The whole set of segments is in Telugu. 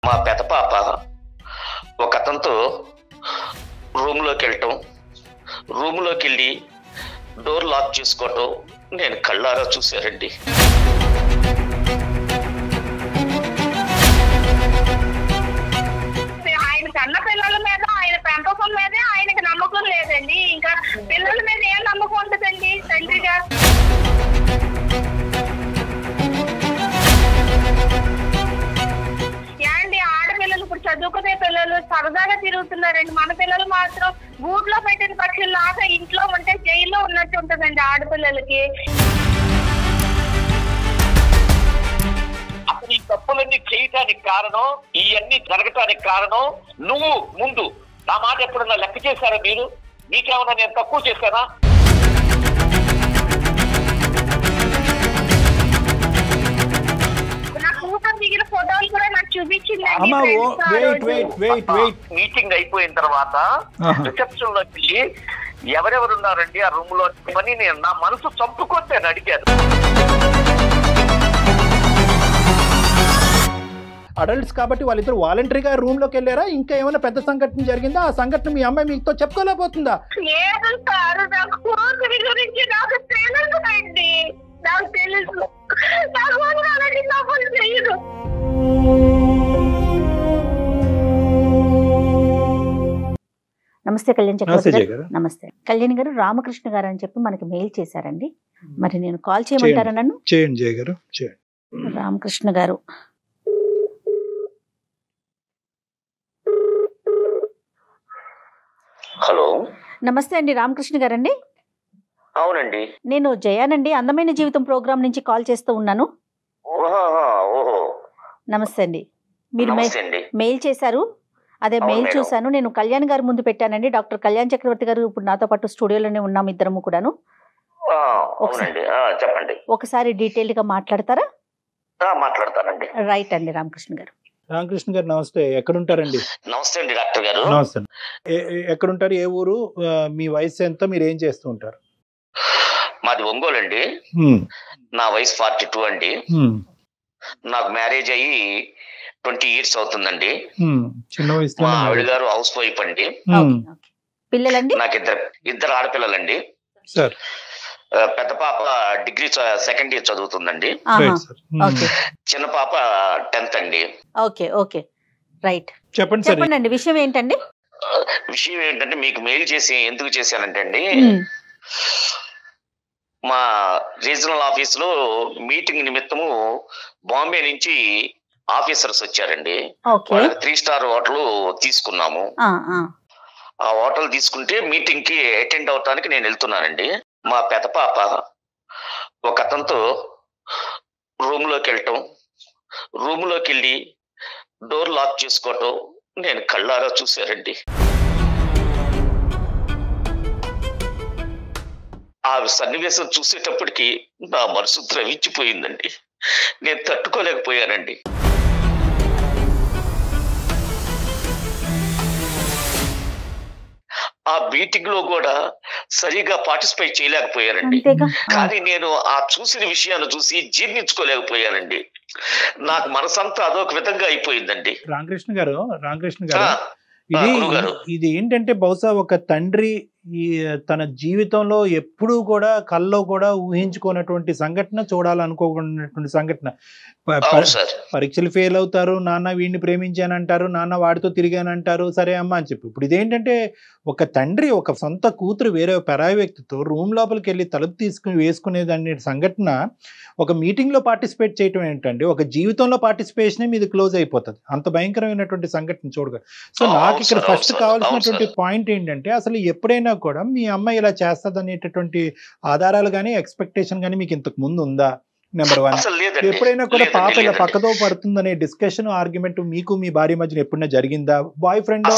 మా పెద్ద పాప ఒక అతనితో రూమ్లోకి వెళ్ళటం, రూమ్లోకి వెళ్ళి డోర్ లాక్ చేసుకోవటం నేను కళ్ళారా చూశారండి. ఆయన కన్న పిల్లల మీద, ఆయన పెంపకం మీదే ఆయనకి నమ్మకం లేదండి. ఇంకా పిల్లల మీద ఏం నమ్మకం ఉంటుందండి తండ్రిగా? ఏండి ఆడపిల్లలు ఇప్పుడు చదువుకునే పిల్లలు సరదాగా తిరుగుతున్నారండి. మన పిల్లలు మాత్రం గూట్లో పెట్టిన పక్షుల్లాగా ఇంట్లో ఉంటే జైల్లో ఉన్నట్టు ఉంటుందండి ఆడపిల్లలకి. అసలు ఈ తప్పులన్నీ చేయటానికి కారణం, ఇవన్నీ జరగటానికి కారణం నువ్వు. ముందు నా మాట ఎప్పుడన్నా లెక్క చేశారా మీరు? నీకేమన్నా నేను తక్కువ చేశానా? దిగిన ఫోటోలు కూడా నాకు చూపించిందండి. మీటింగ్ అయిపోయిన తర్వాత రిసెప్షన్ లోకి వెళ్ళి ఎవరెవరు ఉన్నారండి ఆ రూమ్ లో అని నేను నా మనసు చంపుకొద్ది అని అడిగాను. అడల్ట్స్ కాబట్టి వాళ్ళిద్దరు వాలంటరీగా రూమ్ లోకి వెళ్ళారా? ఇంకా ఏమైనా పెద్ద సంఘటన జరిగిందా? ఆ సంఘటన మీ అమ్మాయి మీతో చెప్పుకోలేకపోతుందా? లేదు సార్, నాకు కూతురి గురించి నాకు తెలుసుండి. నాకు తెలుసు, నాకు అలాంటి తప్పులు చేయదు. నమస్తే కళ్యాణ్ చక్రవర్తి గారు. నమస్తే కళ్యాణ్ గారు. రామకృష్ణ గారు అని చెప్పి మనకి మెయిల్ చేశారండి. మరి నేను కాల్ చేయమంటారా నన్ను? చేయండి జయ గారు. రామకృష్ణ గారు. హలో, నమస్తే అండి. రామకృష్ణ గారండి? అవునండి, నేను జయానండి, అందమైన జీవితం ప్రోగ్రామ్ నుంచి కాల్ చేస్తూ ఉన్నాను. నమస్తే అండి. మీరు మెయిల్ చేశారు, అదే మెయిల్ చూశాను. నేను కళ్యాణ్ గారు ముందు పెట్టానండి. డాక్టర్ కళ్యాణ్ చక్రవర్తి గారు ఇప్పుడు నాతో పాటు స్టూడియోలోనే ఉన్నాము, ఇద్దరము కూడాను. చెప్పండి. ఒకసారి డీటెయిల్ గా మాట్లాడతారా? మాట్లాడతానండి. రైట్ అండి. రామకృష్ణ గారు. రామకృష్ణ గారు నమస్తే. ఎక్కడుంటారండి? నమస్తే అండి డాక్టర్ గారు. నమస్తే. ఎక్కడుంటారు? ఏ ఊరు? మీ వయసు ఎంత? మీరు ఏం చేస్తూ ఉంటారు? మాది ఒంగోలు అండి. నా వయసు 42 అండి. నాకు మ్యారేజ్ అయ్యి 20 years అవుతుందండి. చిన్న వయసు. మా ఆవిడ గారు హౌస్ వైఫ్ అండి. పిల్లలండి? నాకు ఇద్దరు ఆడపిల్లలండి. సార్, పెద్ద పాప డిగ్రీ 2nd year చదువుతుందండి. చిన్న పాప 10th అండి. Okay okay, right. చెప్పండి. విషయం ఏంటండి? విషయం ఏంటంటే మీకు మెయిల్ చేసి ఎందుకు చేశానంటే అండి, మా రీజనల్ ఆఫీస్ లో మీటింగ్ నిమిత్తము బాంబే నుంచి ఆఫీసర్స్ వచ్చారండి. 3 star హోటల్ తీసుకున్నాము. ఆ హోటల్ తీసుకుంటే మీటింగ్ కి అటెండ్ అవటానికి నేను వెళ్తున్నానండి. మా పెద్ద పాప ఒక అతనితో రూమ్లోకి వెళ్ళటం, రూమ్లోకి వెళ్ళి డోర్ లాక్ చేసుకోవటం నేను కళ్ళారా చూశారండి. ఆ సన్నివేశం చూసేటప్పటికి నా మనసు ద్రవించిపోయిందండి. నేను తట్టుకోలేకపోయానండి. ఆ మీటింగ్ లో కూడా సరిగా పార్టిసిపేట్ చేయలేకపోయానండి. కానీ నేను ఆ చూసిన విషయాన్ని చూసి జీర్ణించుకోలేకపోయానండి. నాకు మనసంతా అదొక విధంగా అయిపోయిందండి. రామకృష్ణ గారు, ఇది ఏంటంటే బహుశా ఒక తండ్రి తన జీవితంలో ఎప్పుడూ కూడా కల్లో కూడా ఊహించుకున్నటువంటి సంఘటన, చూడాలనుకోకున్నటువంటి సంఘటన. పరీక్షలు ఫెయిల్ అవుతారు, నాన్న వీడిని ప్రేమించానంటారు, నాన్న వాడితో తిరిగానంటారు, సరే అమ్మ అని చెప్పి. ఇప్పుడు ఇదేంటంటే ఒక తండ్రి ఒక సొంత కూతురు వేరే పరాయి వ్యక్తితో రూమ్ లోపలికి వెళ్ళి తలుపు వేసుకునేదాన్ని సంఘటన ఒక మీటింగ్ లో పార్టిసిపేట్ చేయటం ఏంటండి? ఒక జీవితంలో పార్టిసిపేషనే మీది క్లోజ్ అయిపోతుంది. అంత భయంకరమైనటువంటి సంఘటన చూడగా. సో నాకు ఇక్కడ ఫస్ట్ కావాల్సినటువంటి పాయింట్ ఏంటంటే, అసలు ఎప్పుడైనా కూడా మీ అమ్మాయి ఇలా చేస్తుంది అనేటటువంటి ఆధారాలు కానీ ఎక్స్పెక్టేషన్ కానీ మీకు ఇంతకు ముందు ఉందా? నెంబర్ 1. ఎప్పుడైనా కూడా పాప ఇలా పక్కదో పడుతుందనే డిస్కషన్, ఆర్గ్యుమెంట్ మీకు మీ భార్య మధ్యన ఎప్పుడైనా జరిగిందా? Boy friend?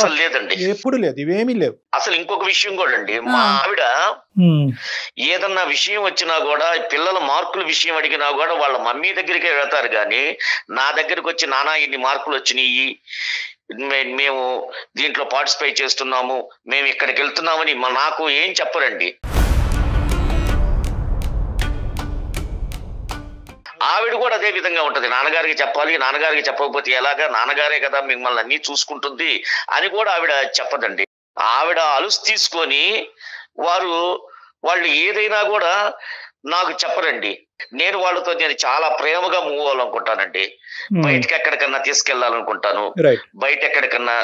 ఎప్పుడు లేదు, ఇవేమీ లేవు. అసలు ఇంకొక విషయం కూడా అండి, మా ఆవిడ ఏదన్నా విషయం వచ్చినా కూడా, పిల్లల మార్కుల విషయం అడిగినా కూడా వాళ్ళ మమ్మీ దగ్గరికి వెళ్తారు కానీ నా దగ్గరికి వచ్చి నానా ఇన్ని మార్కులు వచ్చినాయి, మేము దీంట్లో పార్టిసిపేట్ చేస్తున్నాము, మేము ఇక్కడికి వెళ్తున్నామని నాకు ఏం చెప్పరండి. ఆవిడ కూడా అదే విధంగా ఉంటది. నాన్నగారికి చెప్పాలి, నాన్నగారికి చెప్పకపోతే ఎలాగా, నాన్నగారే కదా మిమ్మల్ని అన్ని చూసుకుంటుంది అని కూడా ఆవిడ చెప్పదండి. ఆవిడ అలుసు తీసుకొని వాళ్ళు ఏదైనా కూడా నాకు చెప్పరండి. నేను వాళ్ళతో చాలా ప్రేమగా మూవ్ అవ్వాలనుకుంటానండి. బయటకి ఎక్కడికన్నా తీసుకెళ్లాలనుకుంటాను, బయట ఎక్కడికన్నా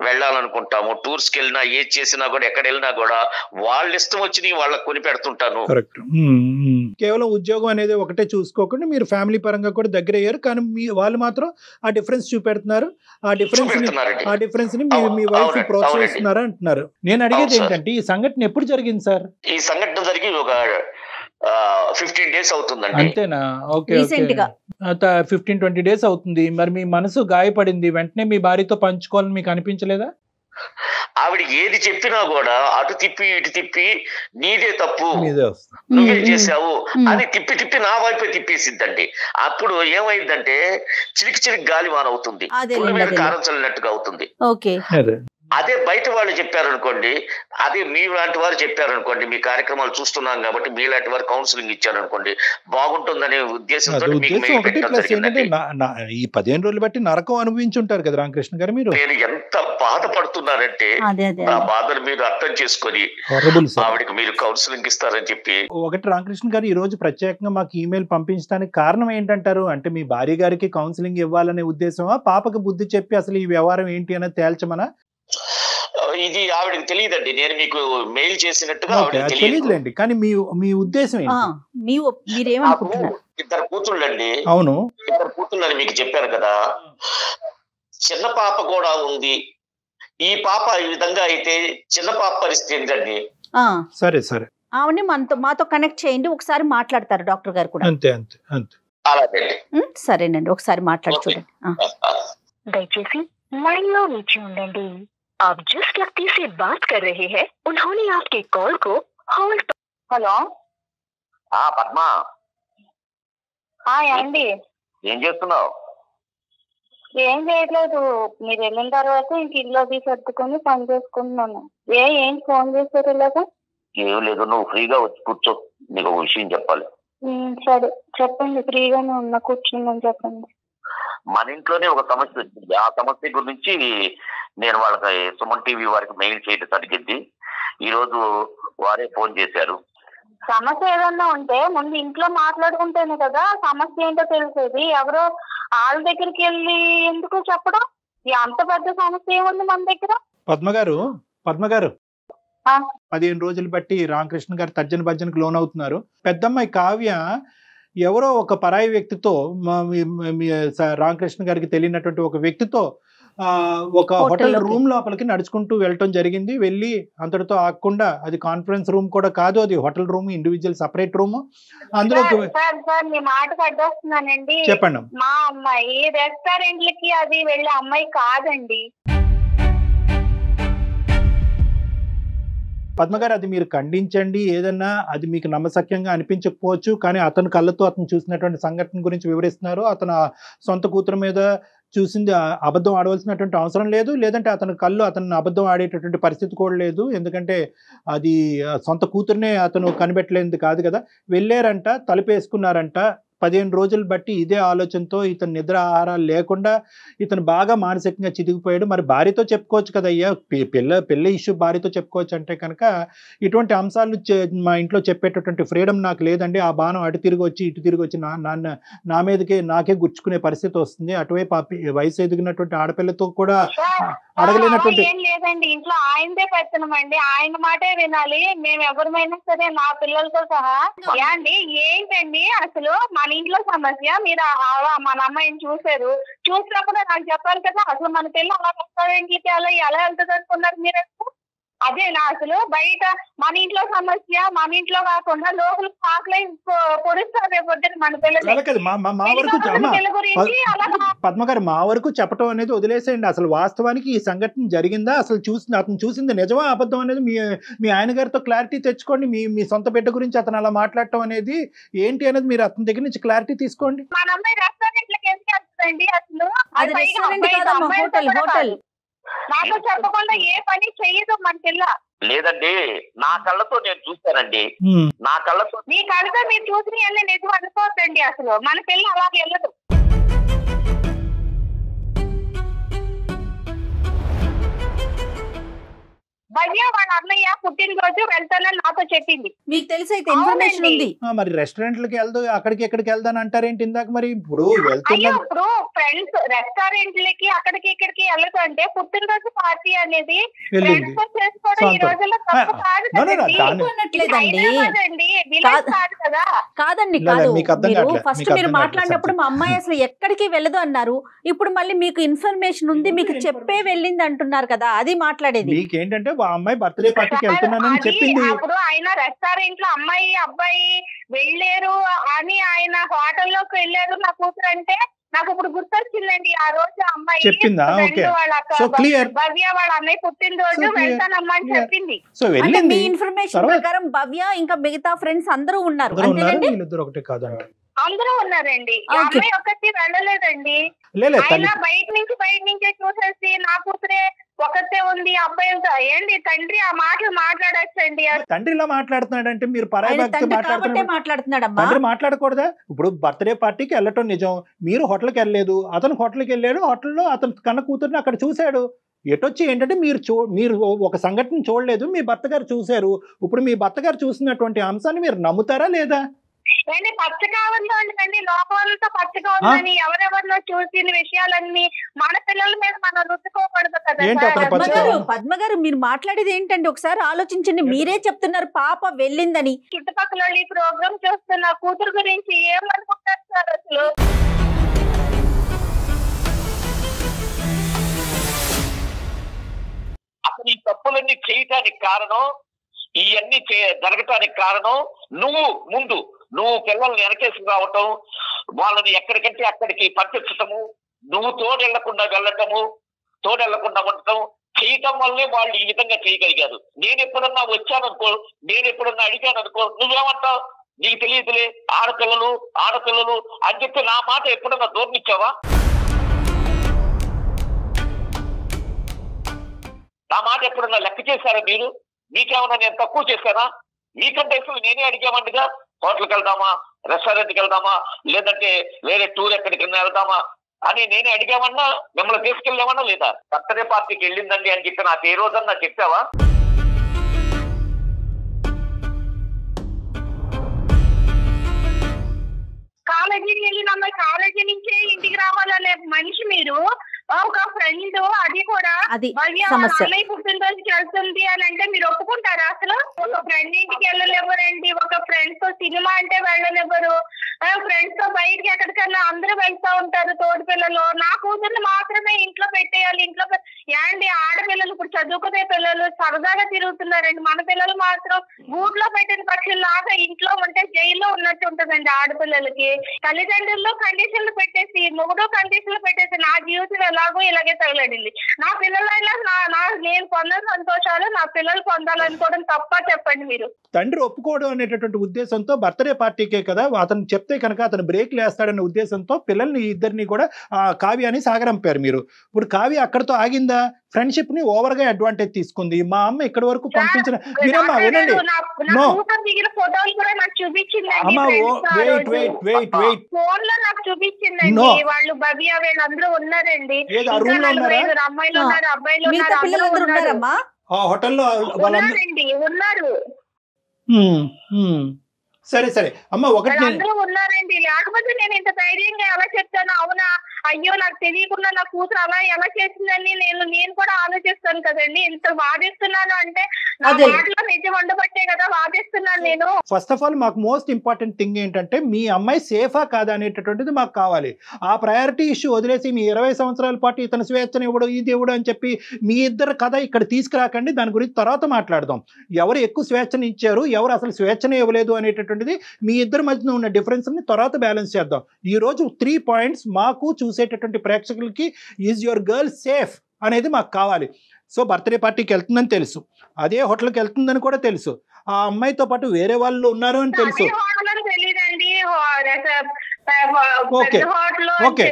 వెళ్ళాలనుకుంటాము. టూర్స్ కి వెళ్ళినా, ఏది చేసినా కూడా, ఎక్కడ వెళ్ళినా కూడా వాళ్ళ ఇష్టం వచ్చి వాళ్ళకి కొని పెడుతుంటాను. కేవలం ఉద్యోగం అనేది ఒకటే చూసుకోకుండా మీరు ఫ్యామిలీ పరంగా కూడా దగ్గర అయ్యారు. కానీ వాళ్ళు మాత్రం ఆ డిఫరెన్స్ చూపెడుతున్నారు. ఆ డిఫరెన్స్ ని మీ వైఫ్ ప్రోత్సహిస్తున్నారా అంటున్నారు. నేను అడిగేది ఏంటంటే ఈ సంఘటన ఎప్పుడు జరిగింది సార్? ఈ సంఘటన జరిగి ఒక 15 days అవుతుందండి. అంతేనా? ఓకే, 15-20 days అవుతుంది. మరి మీ మనసు గాయపడింది, వెంటనే మీ భార్యతో పంచుకోవాలని మీకు అనిపించలేదా? ఆవిడ ఏది చెప్పినా కూడా అటు తిప్పి ఇటు తిప్పి నీదే తప్పు, నువ్వే చేసావు అని తిప్పి నా వైపే తిప్పేసిద్దండి. అప్పుడు ఏమైందంటే చిలికి గాలి వాన అవుతుంది, కారం చల్లినట్టుగా అవుతుంది. అదే బయట వాళ్ళు చెప్పారనుకోండి, అదే మీ లాంటి వారు చెప్పారనుకోండి, మీ కార్యక్రమాలు చూస్తున్నాం కాబట్టి మీ లాంటి వారు కౌన్సిలింగ్ ఇచ్చారనుకోండి, బాగుంటుందనే ఉద్దేశంతో ఈ 15 రోజులు బట్టి నరకం అనుభవించుంటారు కదా రామకృష్ణ గారు మీరు. నేను ఎంత బాధపడుతున్నానంటే ఆ బాధను మీరు అర్థం చేసుకొని ఆవిడకి మీరు కౌన్సిలింగ్ ఇస్తారని చెప్పి. ఒకటి రామకృష్ణ గారు, ఈ రోజు ప్రత్యేకంగా మాకు ఈమెయిల్ పంపించడానికి కారణం ఏంటంటారు? అంటే మీ భార్య గారికి కౌన్సిలింగ్ ఇవ్వాలనే ఉద్దేశమా, పాపకు బుద్ధి చెప్పి అసలు ఈ వ్యవహారం ఏంటి అనేది తేల్చమనా? ఇది ఆవిడకి తెలియదండి. నేను మీకు మెయిల్ చేసినట్టుగా తెలియదులేండి, కానీ మీ ఉద్దేశం ఏంటి? ఇద్దరు కూతుళ్ళండి. అవును, ఇద్దరు కూతుళ్ళని మీకు చెప్పారు కదా. చిన్న పాప కూడా ఉంది. ఈ పాప ఈ విధంగా అయితే చిన్న పాప పరిస్థితి ఏంటండి? సరే ఆవిడ మాతో కనెక్ట్ చేయండి, ఒకసారి మాట్లాడతారు డాక్టర్ గారు కూడా. అంతే. అలాగండి, సరేనండి, ఒకసారి మాట్లాడి చూడండి. దయచేసి లైన్ లో వేచి ఉండండి. आप जिस व्यक्ति से बात कर रहे हैं उन्होंने आपके कॉल को होल्ड। హలో, పద్మా అండి. ఏం చేస్తున్నావు? ఏం చేయట్లేదు. మీరు వెళ్ళిన తర్వాత ఇంక ఇల్లు అది సర్దుకొని పని చేసుకుంటున్నాను. ఏంటి ఫోన్ చేశారు ఇలాగా? ఏం లేదు, నువ్వు ఫ్రీగా వచ్చి కూర్చో, నీకు ఒక విషయం చెప్పాలి. సరే చెప్పండి, ఫ్రీగానే ఉన్నా, కూర్చుందని చెప్పండి. మన ఇంట్లోనే ఒక సమస్య వచ్చింది. ఆ సమస్య గురించి నేను వాళ్ళకి సుమన్ టీవీ వారికి మెయిల్ చేయడం జరిగింది. ఈ రోజు వారే ఫోన్ చేశారు. సమస్య ఏదన్నా ఉంటే ముందు ఇంట్లో మాట్లాడుకుంటేనే కదా సమస్య ఏంటో తెలిసేది. ఎవరో వాళ్ళ దగ్గరికి వెళ్ళి ఎందుకు చెప్పడం? అంత పెద్ద సమస్య ఏముంది మన దగ్గర? పద్మ గారు 15 రోజులు బట్టి రామకృష్ణ గారు తర్జన భర్జనకు లోన్ అవుతున్నారు. పెద్దమ్మాయి కావ్య ఎవరో ఒక పరాయి వ్యక్తితో, రామకృష్ణ గారికి తెలియనటువంటి ఒక వ్యక్తితో ఒక హోటల్ రూమ్ లోపలికి నడుచుకుంటూ వెళ్ళటం జరిగింది. వెళ్ళి అంతటితో ఆగకుండా, అది కాన్ఫరెన్స్ రూమ్ కూడా కాదు, అది hotel room, individual separate room. అందులో మీ మాటకు అడ్డొస్తున్నానండి. చెప్పండి. మా అమ్మాయి రెస్టారెంట్లకి అది వెళ్ళే అమ్మాయి కాదండి. పద్మగారు, అది మీరు ఖండించండి. ఏదన్నా అది మీకు నమ్మశక్యంగా అనిపించకపోవచ్చు, కానీ అతను కళ్ళతో అతను చూసినటువంటి సంఘటన గురించి వివరిస్తున్నారు. అతను సొంత కూతురు మీద చూసింది అబద్ధం ఆడవలసినటువంటి అవసరం లేదు, లేదంటే అతని కళ్ళు అతను అబద్ధం ఆడేటటువంటి పరిస్థితి కూడా లేదు. ఎందుకంటే అది సొంత కూతురునే అతను కనిపెట్టలేనిది కాదు కదా. వెళ్ళారంట, తలుపేసుకున్నారంట. 15 రోజులు బట్టి ఇదే ఆలోచనతో ఇతను నిద్ర ఆహారాలు లేకుండా ఇతను బాగా మానసికంగా చితికిపోయాడు. మరి భార్యతో చెప్పుకోవచ్చు కదయ్యా, పెళ్ళి ఇష్యూ భార్యతో చెప్పుకోవచ్చు అంటే కనుక ఇటువంటి అంశాలు మా ఇంట్లో చెప్పేటటువంటి ఫ్రీడమ్ నాకు లేదండి. ఆ బాణం అటు తిరిగి వచ్చి ఇటు తిరిగి వచ్చి నా మీదకే నాకే గుచ్చుకునే పరిస్థితి వస్తుంది. అటువైపు వయసు ఎదిగినటువంటి ఆడపిల్లతో కూడా అడగలేనటువంటి. ఏం లేదండి, ఇంట్లో ఆయనదే పెత్తనమండి, ఆయన మాటే వినాలి. మేము ఎవరిమైనా సరే, నా పిల్లలతో సహా. ఏంటండి అసలు మన ఇంట్లో సమస్య? మీరు మన అమ్మాయిని చూసినప్పుడు నాకు చెప్పాలి కదా. అసలు మన పిల్ల అలా రెస్టారెంట్లకి ఎలా వెళ్తుంది అనుకున్నారు మీరు? అదేనా అసలు? బయట మన ఇంట్లో సమస్య మన ఇంట్లో కాకుండా లోపల ఆకలి పొడుస్తారు రేపొద్దున మన పిల్లలు. పద్మగారు, మా వరకు చెప్పడం అనేది వదిలేసేయండి. అసలు వాస్తవానికి ఈ సంఘటన జరిగిందా, అసలు అతను చూసింది నిజమా అబద్ధం అనేది మీ ఆయన గారితో క్లారిటీ తెచ్చుకోండి. మీ సొంత బిడ్డ గురించి అతను అలా మాట్లాడటం అనేది ఏంటి అనేది మీరు అతని దగ్గర నుంచి క్లారిటీ తీసుకోండి. మన అమ్మాయి రెస్టారెంట్లకి ఎందుకు వెళ్తుందండి? అసలు హోటల్ నాతో చెప్పకుండా ఏ పని చెయ్యదు మన పిల్ల. లేదండి, నా కళ్ళతో నేను చూశానండి. నా కళ్ళతో. మీ కళ్ళతో మీరు చూసిన అన్నీ నిజం అనుకోవద్దండి. అసలు మన పిల్ల అలా వెళ్ళదు. భవ్య వాళ్ళ అన్నయ్య పుట్టినరోజు వెళ్తానని నాతో చెప్పింది. మీకు తెలిసి అయితే ఇన్ఫర్మేషన్ ఉంది. మరి రెస్టారెంట్లకి వెళ్దు, అక్కడికి ఎక్కడికి వెళ్దాను అంటారేంటి ఇందాక? మరి ఇప్పుడు అయ్యో, ఇప్పుడు ఫ్రెండ్స్ రెస్టారెంట్లకి అక్కడికి ఇక్కడికి వెళ్ళదు అంటే పుట్టినరోజు పార్టీ అనేది ఫ్రెండ్స్ తో చేసుకోవడం ఈ రోజుల్లో తప్పు కాదు కదండి. కాదండి, కాదు. మీరు ఫస్ట్ మీరు మాట్లాడినప్పుడు మా అమ్మాయి అసలు ఎక్కడికి వెళ్ళదు అన్నారు. ఇప్పుడు మళ్ళీ మీకు ఇన్ఫర్మేషన్ ఉంది, మీకు చెప్పే వెళ్ళింది అంటున్నారు కదా, అది మాట్లాడేది. మీకేంటంటే అమ్మాయి బర్త్డే పార్టీకి వెళ్తున్నానని చెప్పింది. అప్పుడు ఆయన రెస్టారెంట్ లో అమ్మాయి అబ్బాయి వెళ్ళారు అని ఆయన హోటల్లోకి వెళ్ళారు నా కూతురు అంటే నాకు ఇప్పుడు గుర్తొచ్చిందండి. ఆ రోజు అమ్మాయి చెప్పిందా? భవ్య వాళ్ళ అన్నయ్య పుట్టినరోజు వెళ్తానమ్మా అని చెప్పింది. మీ ఇన్ఫర్మేషన్ ప్రకారం భవ్య ఇంకా మిగతా ఫ్రెండ్స్ అందరూ ఉన్నారు. ఒకటే కాదండి, అందరూ ఉన్నారండి. అమ్మాయి ఒక్కటి వెళ్ళలేదండి. ఆయన బయట నుంచే చూసేసి నా కూతురే ఒకతే ఉంది అబ్బాయి ఏంటి తండ్రి ఆ మాటలు మాట్లాడచ్చండి. తండ్రి ఇలా మాట్లాడుతున్నాడంటే మీరు పరాయి మాట్లాడుతున్నాడు. తండ్రి మాట్లాడకూడదా? ఇప్పుడు బర్త్డే పార్టీకి వెళ్ళటం నిజం, మీరు హోటల్కి వెళ్ళలేదు, అతను హోటల్కి వెళ్ళాడు, హోటల్లో అతను కన్న కూతురుని అక్కడ చూశాడు. ఎటొచ్చి ఏంటంటే మీరు ఒక సంఘటన చూడలేదు, మీ భర్త గారు చూశారు. ఇప్పుడు మీ భర్త గారు చూసినటువంటి అంశాన్ని మీరు నమ్ముతారా లేదా? ఏంటి పచ్చగా ఉందండి, లోకంతో పచ్చగా ఉందని ఎవరెవరిలో చూసిన విషయాలన్నీ మన పిల్లల మీద మనం రుద్దుకోకూడదు కదా. పద్మ గారు మీరు మాట్లాడేది ఏంటండి ఒకసారి ఆలోచించండి. మీరే చెప్తున్నారు పాప వెళ్ళిందని. చుట్టుపక్కల ఈ ప్రోగ్రామ్ చూస్తున్న కూతురు గురించి ఏమనుకుంటారు సార్? అసలు అసలు ఈ తప్పులన్నీ చేయటానికి కారణం, ఇవన్నీ జరగటానికి కారణం నువ్వు పిల్లల్ని వెనకేసుకు రావటం, వాళ్ళని ఎక్కడికంటే అక్కడికి పంపించటము, నువ్వు తోడెళ్లకుండా ఉండటం చేయటం వల్లే వాళ్ళు ఈ విధంగా చేయగలిగారు. నేను ఎప్పుడన్నా వచ్చాననుకో, నేను ఎప్పుడన్నా అడిగాను అనుకో, నువ్వేమంటావు? నీకు తెలియదులే, ఆడపిల్లలు అని చెప్పి నా మాట ఎప్పుడన్నా దూరనిచ్చావా? నా మాట ఎప్పుడన్నా లెక్క చేశారా మీరు? మీకేమన్నా నేను తక్కువ చేశానా? మీకంటే నేనే అడిగామండిగా, హోటల్కి వెళ్దామా, రెస్టారెంట్కి వెళ్దామా, లేదంటే వేరే టూర్ ఎక్కడికన్నా వెళ్దామా అని నేనే అడిగామన్నా, మిమ్మల్ని తీసుకెళ్ళామన్నా లేదా? బర్త్డే పార్టీకి వెళ్ళిందండి అని చెప్పి నాకు ఏ రోజన్నా చెప్పావా? కాలేజీకి వెళ్ళిన అమ్మాయి కాలేజీ నుంచే ఇంటికి రావాలనే మనిషి మీరు. ఒక ఫ్రెండ్, అది కూడా అన్నయ్య పుట్టినరోజుకి వెళ్తుంది అని అంటే మీరు ఒప్పుకుంటారా? అసలు ఒక ఫ్రెండ్ ఇంటికి వెళ్ళనివ్వరండి, ఒక ఫ్రెండ్స్ తో సినిమా అంటే వెళ్ళనివ్వరు, ఫ్రెండ్స్ తో బయటికి ఎక్కడికన్నా అందరూ వెళ్తా ఉంటారు తోడు పిల్లలు. నా కూతుర్ని మాత్రమే ఇంట్లో పెట్టేయాలి. ఏంటి ఆడపిల్లలు ఇప్పుడు చదువుకునే పిల్లలు సరదాగా తిరుగుతున్నారండి, మన పిల్లలు మాత్రం గూట్లో పెట్టిన పక్షుల్లాగా ఇంట్లో ఉంటే జైల్లో ఉన్నట్టు ఉంటుందండి. ఆడపిల్లలకి తల్లిదండ్రుల్లో కండిషన్లు పెట్టేసి, మొగుడు కండిషన్లు పెట్టేసి నా జీవితం ఎలాగో ఇలాగే తగలడింది. నా పిల్లలైనా నేను పొందిన సంతోషాలు నా పిల్లలు పొందాలనుకోవడం తప్ప చెప్పండి మీరు? తండ్రి ఒప్పుకోవడం అనేటటువంటి ఉద్దేశంతో బర్త్డే పార్టీకే కదా, అతను చెప్తే కనుక అతను బ్రేక్ లేస్తాడనే ఉద్దేశంతో పిల్లల్ని ఇద్దరిని కూడా కావ్యాని సాగరంపారు మీరు. ఇప్పుడు కావ్య అక్కడితో ఆగిందా? ఫ్రెండ్షిప్ ని ఓవర్ గా అడ్వాంటేజ్ తీసుకుంది. మా అమ్మ ఇక్కడి వరకు పంపించిన వినమ్మా, వినండి. నో వాళ్ళు భవ్య వీళ్ళందరూ ఉన్నారండి. అమ్మాయిలు ఉన్నారు, అబ్బాయిలు ఉన్నారు. హోటల్లో ఉన్నారు. సరే అమ్మ, ఒకటి ఉన్నారండి. లేకపోతే నేను ఇంత ధైర్యంగా ఎలా చెప్తాను? అవునా, అయ్యో నాకు తెలియకుండా నా కూతురు అలా ఎలా చేసిందని నేను కూడా ఆలోచిస్తాను కదండి. ఇంత వాదిస్తున్నాను అంటే నా మాటలో నిజం ఉండబట్టే కదా వాదిస్తున్నాను నేను. ఫస్ట్ ఆఫ్ ఆల్ మాకు మోస్ట్ ఇంపార్టెంట్ థింగ్ ఏంటంటే మీ అమ్మాయి సేఫా కాదా అనేటటువంటిది మాకు కావాలి. ఆ ప్రయారిటీ ఇష్యూ వదిలేసి మీ 20 సంవత్సరాల పాటు ఇతను స్వేచ్ఛను ఇవ్వడు, ఇది ఇవ్వడు అని చెప్పి మీ ఇద్దరు కథ ఇక్కడ తీసుకురాకండి. దాని గురించి తర్వాత మాట్లాడదాం. ఎవరు ఎక్కువ స్వేచ్ఛను ఇచ్చారు, ఎవరు అసలు స్వేచ్ఛనే ఇవ్వలేదు అనేటటువంటిది మీ ఇద్దరి మధ్యన ఉన్న డిఫరెన్స్ ని తర్వాత బ్యాలెన్స్ చేద్దాం. ఈ రోజు 3 పాయింట్స్ మాకు చూసేటటువంటి ప్రేక్షకులకి, ఈజ్ యువర్ గర్ల్ సేఫ్ అనేది మాకు కావాలి. సో బర్త్డే పార్టీకి వెళ్తుందని తెలుసు, అదే హోటల్కి వెళ్తుందని కూడా తెలుసు, ఆ అమ్మాయితో పాటు వేరే వాళ్ళు ఉన్నారు అని తెలుసు. Okay okay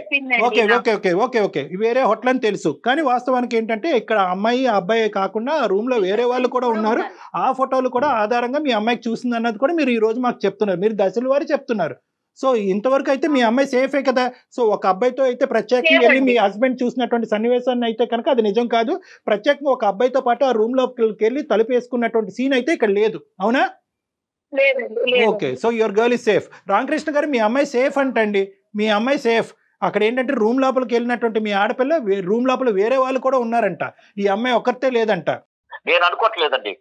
okay okay okay okay okay వేరే హోటల్ అని తెలుసు, కానీ వాస్తవానికి ఏంటంటే ఇక్కడ అమ్మాయి అబ్బాయి కాకుండా రూమ్ లో వేరే వాళ్ళు కూడా ఉన్నారు, ఆ ఫోటోలు కూడా ఆధారంగా మీ అమ్మాయికి చూసింది అన్నది కూడా మీరు ఈ రోజు మాకు చెప్తున్నారు, మీరు దశల వారి చెప్తున్నారు. సో ఇంతవరకు అయితే మీ అమ్మాయి సేఫే కదా. సో ఒక అబ్బాయితో అయితే ప్రత్యేకంగా వెళ్ళి మీ హస్బెండ్ చూసినటువంటి సన్నివేశాన్ని అయితే కనుక అది నిజం కాదు. ప్రత్యేకంగా ఒక అబ్బాయితో పాటు ఆ రూమ్ లోకి వెళ్ళి తలుపు వేసుకున్నటువంటి సీన్ అయితే ఇక్కడ లేదు, అవునా? Okay, so your girl is safe. Ramakrishna గారు మీ అమ్మాయి సేఫ్ అంటండి, మీ అమ్మాయి సేఫ్. అక్కడ ఏంటంటే రూమ్ లోపలికి వెళ్ళినటువంటి మీ ఆడపిల్ల రూమ్ లోపల వేరే వాళ్ళు కూడా ఉన్నారంట, ఈ అమ్మాయి ఒక్కరితే లేదంట. నేను అనుకోవట్లేదండి,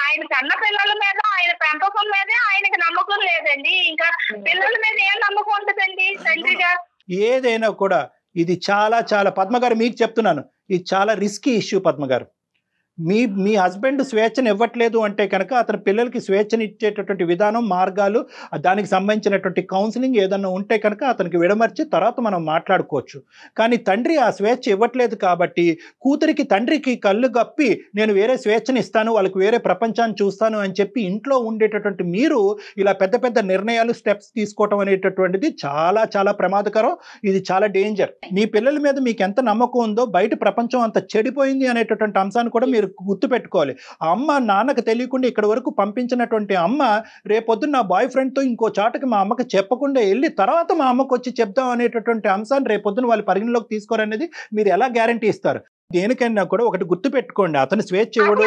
ఆయన కన్న పిల్లల మీద ఆయన పెంపకం మీదే ఆయనకి నమ్మకం లేదండి, ఇంకా పిల్లల మీద ఏం నమ్మకం ఉంటుందండి తండ్రిగా. ఏదైనా కూడా ఇది చాలా చాలా పద్మ గారు మీకు చెప్తున్నాను, ఇది చాలా రిస్కీ ఇష్యూ పద్మ గారు. మీ హస్బెండ్ స్వేచ్ఛను ఇవ్వట్లేదు అంటే కనుక అతని పిల్లలకి స్వేచ్ఛను ఇచ్చేటటువంటి విధానం, మార్గాలు, దానికి సంబంధించినటువంటి కౌన్సిలింగ్ ఏదన్నా ఉంటే కనుక అతనికి విడమర్చి తర్వాత మనం మాట్లాడుకోవచ్చు. కానీ తండ్రి ఆ స్వేచ్ఛ ఇవ్వట్లేదు కాబట్టి కూతురికి తండ్రికి కళ్ళు గప్పి నేను వేరే స్వేచ్ఛను ఇస్తాను, వాళ్ళకి వేరే ప్రపంచాన్ని చూస్తాను అని చెప్పి ఇంట్లో ఉండేటటువంటి మీరు ఇలా పెద్ద పెద్ద నిర్ణయాలు, స్టెప్స్ తీసుకోవటం అనేటటువంటిది చాలా చాలా ప్రమాదకరం, ఇది చాలా డేంజర్. మీ పిల్లల మీద మీకు ఎంత నమ్మకం ఉందో బయట ప్రపంచం అంత చెడిపోయింది అనేటటువంటి అంశాన్ని కూడా మీరు గుర్తు పెట్టుకోవాలి. ఆ అమ్మ నాన్నకు తెలియకుండా ఇక్కడ వరకు పంపించినటువంటి అమ్మ రేపొద్దున నా బాయ్ ఫ్రెండ్తో ఇంకో చాటకి మా అమ్మకి చెప్పకుండా వెళ్ళి తర్వాత మా అమ్మకు వచ్చి చెప్దాం అనేటటువంటి అంశాన్ని రేపొద్దున వాళ్ళు పరిగణలోకి తీసుకోరనేది మీరు ఎలా గ్యారంటీ ఇస్తారు? దేనికైనా కూడా ఒకటి గుర్తు పెట్టుకోండి, అతను స్వేచ్ఛ ఇవ్వడు.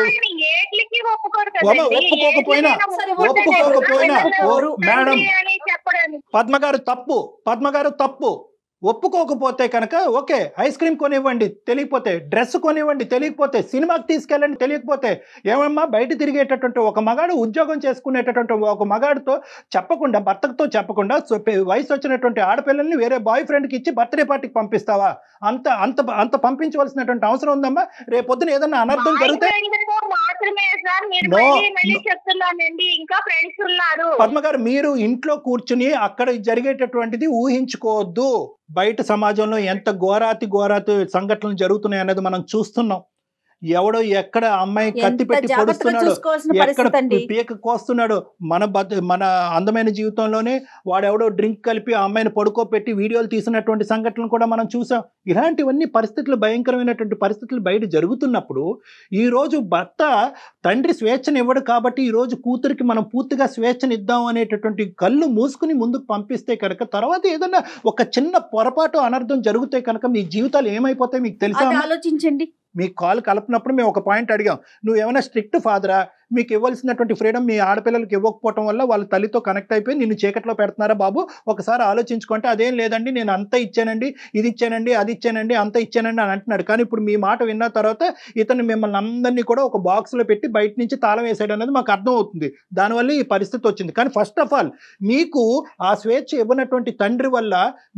ఒప్పుకోకపోయినా మేడం పద్మ గారు తప్పు ఒప్పుకోకపోతే కనుక ఓకే, ఐస్ క్రీమ్ కొనివ్వండి, తెలియకపోతే డ్రెస్ కొనివ్వండి, తెలియకపోతే సినిమాకి తీసుకెళ్ళండి, తెలియకపోతే ఏమమ్మా బయట తిరిగేటటువంటి ఒక మగాడు, ఉద్యోగం చేసుకునేటటువంటి ఒక మగాడితో చెప్పకుండా, భర్తతో చెప్పకుండా వయసు వచ్చినటువంటి ఆడపిల్లల్ని వేరే బాయ్ ఫ్రెండ్కి ఇచ్చి బర్త్డే పార్టీకి పంపిస్తావా? అంత అంత అంత పంపించవలసినటువంటి అవసరం ఉందమ్మా? రేపొద్దున ఏదన్నా అనర్థం జరిగితే పద్మ గారు మీరు ఇంట్లో కూర్చుని అక్కడ జరిగేటటువంటిది ఊహించుకోవద్దు. బయట సమాజంలో ఎంత ఘోరాతి సంఘటనలు జరుగుతున్నాయి అనేది మనం చూస్తున్నాం. ఎవడో ఎక్కడ అమ్మాయి కత్తి పెట్టి పొడుస్తున్నాడు, ఎక్కడ పీక కోస్తున్నాడు. మన అందమైన జీవితంలోనే వాడెవడో డ్రింక్ కలిపి ఆ అమ్మాయిని పడుకోబెట్టి వీడియోలు తీసినటువంటి సంఘటనలు కూడా మనం చూసాం. ఇలాంటివన్నీ పరిస్థితులు, భయంకరమైనటువంటి పరిస్థితులు బయట జరుగుతున్నప్పుడు ఈ రోజు భర్త తండ్రి స్వేచ్ఛను ఇవ్వడు కాబట్టి ఈ రోజు కూతురికి మనం పూర్తిగా స్వేచ్ఛను ఇద్దాం అనేటటువంటి కళ్ళు మూసుకుని ముందుకు పంపిస్తే కనుక తర్వాత ఏదైనా ఒక చిన్న పొరపాటు, అనర్థం జరిగితే కనుక మీ జీవితాలు ఏమైపోతాయి మీకు తెలుసా? ఆలోచించండి. మీ కాల్ కలపనప్పుడు మేము ఒక పాయింట్ అడిగాం, నువ్వు ఏమైనా స్ట్రిక్ట్ ఫాదరా? మీకు ఇవ్వాల్సినటువంటి ఫ్రీడమ్ మీ ఆడపిల్లలకి ఇవ్వకపోవటం వల్ల వాళ్ళ తల్లితో కనెక్ట్ అయిపోయి నిన్ను చీకట్లో పెడుతున్నారా బాబు? ఒకసారి ఆలోచించుకుంటే అదేం లేదండి, నేను అంత ఇచ్చానండి, ఇది ఇచ్చానండి, అది ఇచ్చానండి, అంత ఇచ్చానండి అని అంటున్నాడు. కానీ ఇప్పుడు మీ మాట విన్న తర్వాత ఇతను మిమ్మల్ని అందరినీ కూడా ఒక బాక్స్లో పెట్టి బయట నుంచి తాళం వేసాడు అనేది మాకు అర్థం అవుతుంది. దానివల్ల ఈ పరిస్థితి వచ్చింది. కానీ ఫస్ట్ ఆఫ్ ఆల్ మీకు ఆ స్వేచ్ఛ ఇవ్వనటువంటి తండ్రి వల్ల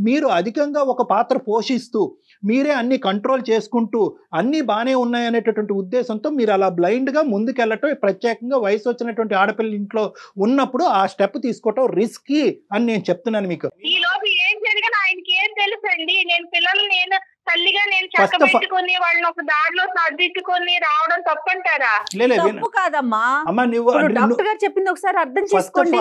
మీరు అధికంగా ఒక పాత్ర పోషిస్తూ మీరే అన్ని కంట్రోల్ చేసుకుంటూ అన్నీ బాగానే ఉన్నాయనేటటువంటి ఉద్దేశంతో మీరు అలా బ్లైండ్గా ముందుకెళ్ళటం, ప్రత్యేకంగా వయసు వచ్చినటువంటి ఆడపిల్ల ఇంట్లో ఉన్నప్పుడు ఆ స్టెప్ తీసుకోవటం రిస్కీ అని నేను చెప్తున్నాను మీకు. ఈ లోపు ఏం జరిగినా ఆయనకి ఏం తెలుసండి? నేను పిల్లలు నేను తల్లిగా నేను చక్కబెట్టుకుని వాళ్ళని ఒక దారిలో సర్దిట్టుకుని రావడం తప్పంటారా? తప్పు కాదమ్మా, డాక్టర్ గారు చెప్పింది ఒకసారి అర్థం చేసుకోండి.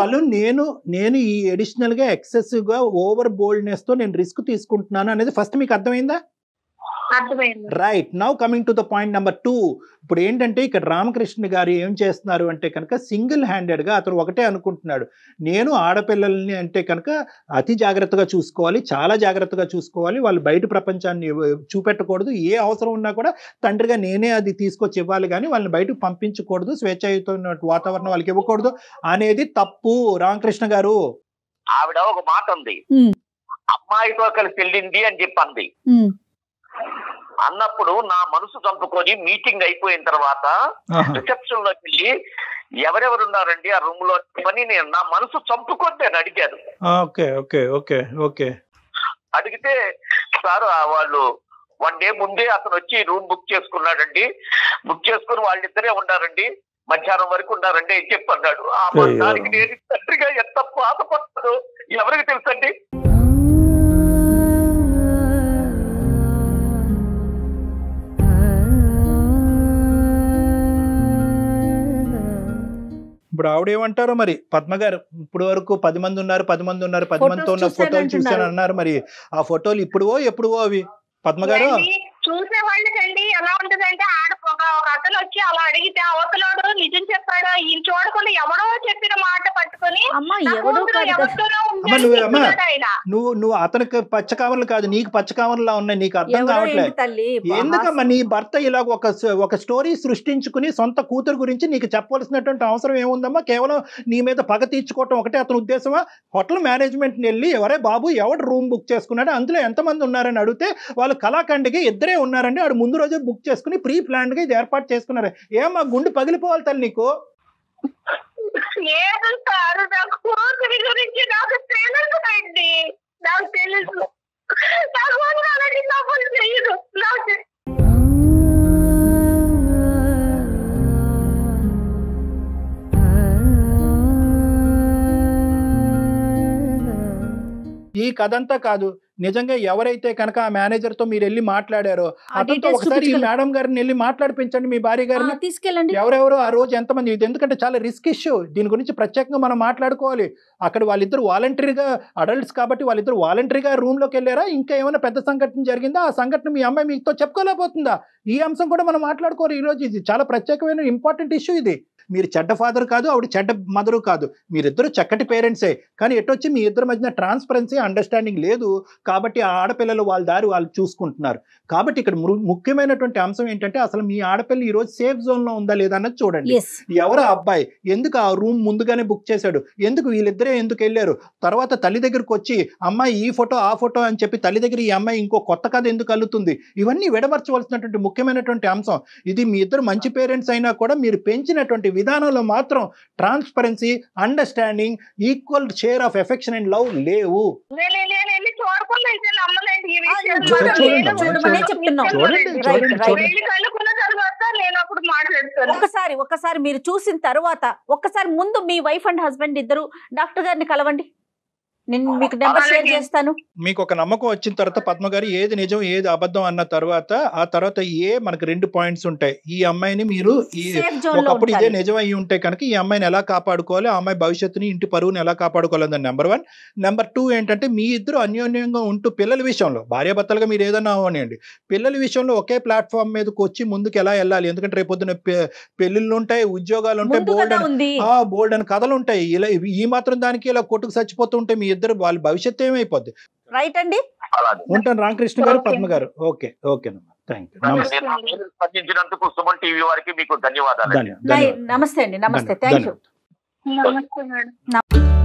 నేను ఈ అడిషనల్ గా ఎక్సెసివ్ గా ఓవర్ బోల్డ్నెస్ తో నేను రిస్క్ తీసుకుంటున్నాను అనేది ఫస్ట్ మీకు అర్థమైందా? Right. Now coming to the point number 2. ఇప్పుడు ఏంటంటే ఇక్కడ రామకృష్ణ గారు ఏం చేస్తున్నారు అంటే కనుక సింగిల్ హ్యాండెడ్గా అతను ఒకటే అనుకుంటున్నాడు, నేను ఆడపిల్లల్ని అంటే కనుక అతి జాగ్రత్తగా చూసుకోవాలి, చాలా జాగ్రత్తగా చూసుకోవాలి, వాళ్ళు బయట ప్రపంచాన్ని చూపెట్టకూడదు, ఏ అవసరం ఉన్నా కూడా తండ్రిగా నేనే అది తీసుకొచ్చి ఇవ్వాలి కానీ వాళ్ళని బయటకు పంపించకూడదు, స్వేచ్ఛాయుత వాతావరణం వాళ్ళకి ఇవ్వకూడదు అనేది తప్పు. రామకృష్ణ గారు ఆవిడ ఒక మాట ఉంది, అమ్మాయితో కలిసి వెళ్ళింది అని చెప్పింది. అన్నప్పుడు నా మనసు చంపుకొని మీటింగ్ అయిపోయిన తర్వాత రిసెప్షన్ లోకి వెళ్ళి ఎవరెవరు ఉన్నారండి ఆ రూమ్ లో అని నేను నా మనసు చంపుకొని నేను అడిగాను. అడిగితే సార్ వాళ్ళు 1 డే ముందే అతను వచ్చి రూమ్ బుక్ చేసుకున్నాడండి, బుక్ చేసుకుని వాళ్ళిద్దరే ఉన్నారండి, మధ్యాహ్నం వరకు ఉన్నారండి అని చెప్పి అన్నాడు. దానికి నేను తండ్రిగా ఎంత బాధపడతాను ఎవరికి తెలుసండి. ఇప్పుడు ఆవిడ ఏమంటారో మరి పద్మ గారు, ఇప్పుడు వరకు 10 మంది ఉన్నారు 10 మందితో ఉన్న ఫోటోలు చూసాను అన్నారు. మరి ఆ ఫోటోలు ఎప్పుడువో అవి పద్మ గారు? చూసే వాళ్ళకండి ఎలా ఉంటదంటే ఒక అతను వచ్చి అలా అడిగితే అవతలోడు నిజం చెప్పాడు, ఈయన చూడకుండా ఎవడో చెప్పిన మాట పట్టుకొని నువ్వు అతనికి పచ్చకామర్లు కాదు, నీకు పచ్చకామర్లా ఉన్నాయి. నీకు అర్థం కావట్లేదు ఎందుకమ్మా నీ భర్త ఇలా ఒక స్టోరీ సృష్టించుకుని సొంత కూతురు గురించి నీకు చెప్పవలసినటువంటి అవసరం ఏముందమ్మా? కేవలం నీ మీద పగ తీర్చుకోవటం ఒకటే అతని ఉద్దేశమా? హోటల్ మేనేజ్మెంట్ వెళ్ళి ఎవరే బాబు ఎవడు రూమ్ బుక్ చేసుకున్నాడు, అందులో ఎంతమంది ఉన్నారని అడిగితే వాళ్ళు కళాఖండ్కి ఇద్దరే ఉన్నారండి, ఆడు ముందు రోజు బుక్ చేసుకుని ప్రీ ప్లాన్డ్ గా ఇది ఏర్పాటు చేసుకున్నారు. ఏమా గుండె పగిలిపోవాలి తల్లి నీకు? నాకు తెలుసు ఈ కథంతా కాదు, నిజంగా ఎవరైతే కనుక ఆ మేనేజర్ తో మీరు వెళ్ళి మాట్లాడారో అతనితో ఒకసారి ఈ మేడం గారిని వెళ్ళి మాట్లాడిపించండి, మీ భార్య గారిని తీసుకెళ్ళండి. ఎవరెవరు ఆ రోజు ఎంతమంది, ఇది ఎందుకంటే చాలా రిస్క్ ఇష్యూ, దీని గురించి ప్రత్యేకంగా మనం మాట్లాడుకోవాలి. అక్కడ వాళ్ళిద్దరు వాలంటరీగా అడల్ట్స్ కాబట్టి వాళ్ళిద్దరు వాలంటరీగా రూమ్ లోకి వెళ్ళారా, ఇంకా ఏమైనా పెద్ద సంఘటన జరిగిందా, ఆ సంఘటన మీ అమ్మాయి మీతో చెప్పుకోలేకపోతుందా? ఈ అంశం కూడా మనం మాట్లాడుకోవాలి ఈ రోజు. ఇది చాలా ప్రత్యేకమైన ఇంపార్టెంట్ ఇష్యూ. ఇది మీరు చెడ్డ ఫాదర్ కాదు, ఆవిడ చెడ్డ మదరు కాదు, మీరిద్దరు చక్కటి పేరెంట్సే. కానీ ఎటొచ్చి మీ ఇద్దరి మధ్యన ట్రాన్స్పరెన్సీ అండర్స్టాండింగ్ లేదు కాబట్టి ఆ ఆడపిల్లలు వాళ్ళ దారి వాళ్ళు చూసుకుంటున్నారు. కాబట్టి ఇక్కడ ముఖ్యమైనటువంటి అంశం ఏంటంటే అసలు మీ ఆడపిల్ల ఈ రోజు సేఫ్ జోన్ లో ఉందా లేదా అన్నది చూడండి. ఎవరు అబ్బాయి, ఎందుకు ఆ రూమ్ ముందుగానే బుక్ చేశాడు, ఎందుకు వీళ్ళిద్దరే ఎందుకు వెళ్ళారు, తర్వాత తల్లి దగ్గరకు వచ్చి అమ్మాయి ఈ ఫోటో ఆ ఫోటో అని చెప్పి తల్లి దగ్గర ఈ అమ్మాయి ఇంకో కొత్త కథ ఎందుకు అల్లుతుంది, ఇవన్నీ విడమర్చవలసినటువంటి ముఖ్యమైనటువంటి అంశం. ఇది మీ ఇద్దరు మంచి పేరెంట్స్ అయినా కూడా మీరు పెంచినటువంటి విధానంలో మాత్రం transparency, understanding, equal share of affection and love లేవు. ఒకసారి మీరు చూసిన తర్వాత ఒక్కసారి ముందు మీ వైఫ్ అండ్ హస్బెండ్ ఇద్దరు డాక్టర్ గారిని కలవండి, నేను మీకు నెంబర్ షేర్ చేస్తాను. మీకు ఒక నమ్మకం వచ్చిన తర్వాత పద్మ గారు ఏది నిజం ఏది అబద్ధం అన్న తర్వాత ఆ తర్వాత మనకు 2 పాయింట్స్ ఉంటాయి. ఈ అమ్మాయిని మీరు ఒకప్పుడు ఇదే నిజం అయ్యి ఉంటే కనుక ఈ అమ్మాయిని ఎలా కాపాడుకోవాలి, ఆ అమ్మాయి భవిష్యత్తుని ఇంటి పరువుని ఎలా కాపాడుకోవాలని నెంబర్ 1. నెంబర్ 2 ఏంటంటే మీ ఇద్దరు అన్యోన్యంగా ఉంటూ పిల్లల విషయంలో భార్యాభర్తలుగా మీరు ఏదన్నా అవ్వనండి, పిల్లల విషయంలో ఒకే ప్లాట్ఫామ్ మీదకి వచ్చి ముందుకు ఎలా వెళ్ళాలి. ఎందుకంటే రేపొద్దున పెళ్లిళ్ళు ఉంటాయి, ఉద్యోగాలు ఉంటాయి, బోల్డ్ అని కథలు ఉంటాయి. ఇలా ఈ మాత్రం దానికి ఇలా కొట్టుకు చచ్చిపోతుంటే మీ ఇద్దరు వాళ్ళ భవిష్యత్తు ఏమైపోద్ది. రైట్ అండి, ఉంటాను. రామకృష్ణ గారు, పద్మ గారు. ఓకే ఓకేనమ్మా, థ్యాంక్ యూ. స్పందించినందుకు సుమన్ టీవీ వారికి మీకు ధన్యవాదాలు. నమస్తే అండి. నమస్తే, థ్యాంక్ యూ. నమస్తే మేడం.